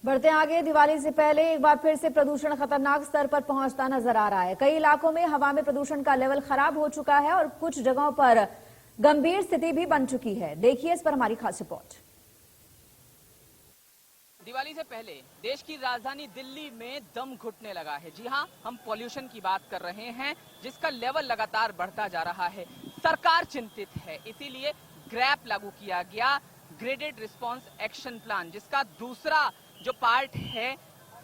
बढ़ते आगे, दिवाली से पहले एक बार फिर से प्रदूषण खतरनाक स्तर पर पहुंचता नजर आ रहा है। कई इलाकों में हवा में प्रदूषण का लेवल खराब हो चुका है और कुछ जगहों पर गंभीर स्थिति भी बन चुकी है। देखिए इस पर हमारी खास रिपोर्ट। दिवाली से पहले देश की राजधानी दिल्ली में दम घुटने लगा है। जी हां, हम पॉल्यूशन की बात कर रहे हैं, जिसका लेवल लगातार बढ़ता जा रहा है। सरकार चिंतित है, इसीलिए ग्रैप लागू किया गया, ग्रेडेड रिस्पांस एक्शन प्लान, जिसका दूसरा जो पार्ट है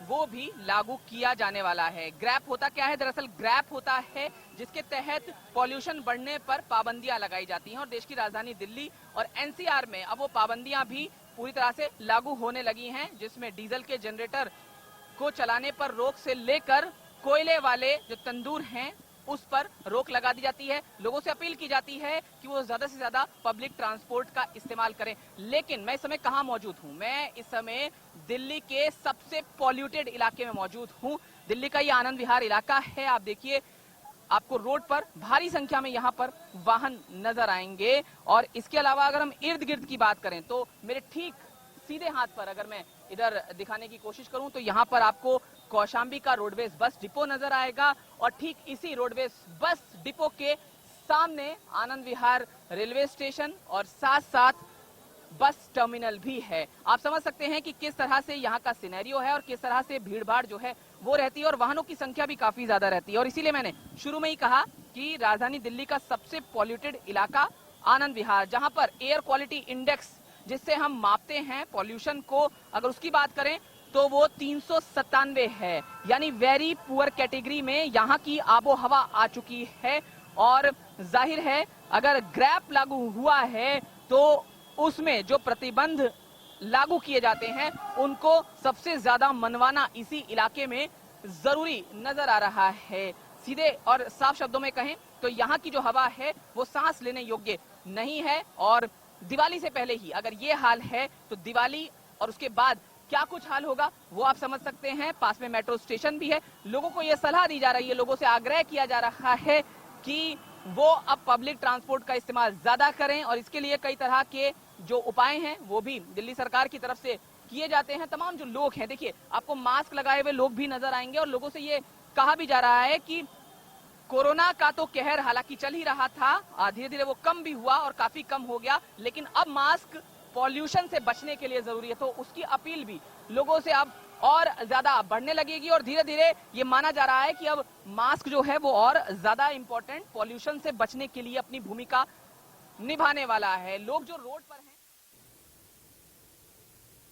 वो भी लागू किया जाने वाला है। ग्रैप होता क्या है? दरअसल ग्रैप होता है जिसके तहत पॉल्यूशन बढ़ने पर पाबंदियां लगाई जाती हैं और देश की राजधानी दिल्ली और एनसीआर में अब वो पाबंदियां भी पूरी तरह से लागू होने लगी हैं, जिसमें डीजल के जनरेटर को चलाने पर रोक से लेकर कोयले वाले जो तंदूर हैं उस पर रोक लगा दी जाती है। लोगों से अपील की जाती है कि वो ज्यादा से ज्यादा पब्लिक ट्रांसपोर्ट का इस्तेमाल करें। लेकिन मैं इस समय कहां मौजूद हूं? मैं इस समय दिल्ली के सबसे पॉल्यूटेड इलाके में मौजूद हूं। दिल्ली का ये आनंद विहार इलाका है। आप देखिए, आपको रोड पर भारी संख्या में यहाँ पर वाहन नजर आएंगे और इसके अलावा अगर हम इर्द गिर्द की बात करें तो मेरे ठीक सीधे हाथ पर अगर मैं इधर दिखाने की कोशिश करूं तो यहाँ पर आपको कौशाम्बी का रोडवेज बस डिपो नजर आएगा और ठीक इसी रोडवेज बस डिपो के सामने आनंद विहार रेलवे स्टेशन और साथ साथ बस टर्मिनल भी है। आप समझ सकते हैं कि किस तरह से यहाँ का सिनेरियो है और किस तरह से भीड़ भाड़ जो है वो रहती है और वाहनों की संख्या भी काफी ज्यादा रहती है। और इसीलिए मैंने शुरू में ही कहा कि राजधानी दिल्ली का सबसे पॉल्यूटेड इलाका आनंद विहार, जहां पर एयर क्वालिटी इंडेक्स जिससे हम मापते हैं पॉल्यूशन को, अगर उसकी बात करें तो वो 397 है, यानी वेरी पुअर कैटेगरी में यहाँ की आबो हवा आ चुकी है। और जाहिर है अगर ग्रैप लागू हुआ है तो उसमें जो प्रतिबंध लागू किए जाते हैं उनको सबसे ज्यादा मनवाना इसी इलाके में जरूरी नजर आ रहा है। सीधे और साफ शब्दों में कहें तो यहाँ की जो हवा है वो सांस लेने योग्य नहीं है और दिवाली से पहले ही अगर ये हाल है तो दिवाली और उसके बाद क्या कुछ हाल होगा वो आप समझ सकते हैं। पास में मेट्रो स्टेशन भी है। लोगों को ये सलाह दी जा रही है, लोगों से आग्रह किया जा रहा है कि वो अब पब्लिक ट्रांसपोर्ट का इस्तेमाल ज्यादा करें और इसके लिए कई तरह के जो उपाय हैं वो भी दिल्ली सरकार की तरफ से किए जाते हैं। तमाम जो लोग हैं, देखिए आपको मास्क लगाए हुए लोग भी नजर आएंगे और लोगों से ये कहा भी जा रहा है कि कोरोना का तो कहर हालांकि चल ही रहा था, धीरे धीरे वो कम भी हुआ और काफी कम हो गया, लेकिन अब मास्क पॉल्यूशन से बचने के लिए जरूरी है। तो उसकी अपील भी लोगों से अब और ज्यादा बढ़ने लगेगी और धीरे धीरे ये माना जा रहा है कि अब मास्क जो है वो और ज्यादा इंपॉर्टेंट पॉल्यूशन से बचने के लिए अपनी भूमिका निभाने वाला है। लोग जो रोड पर हैं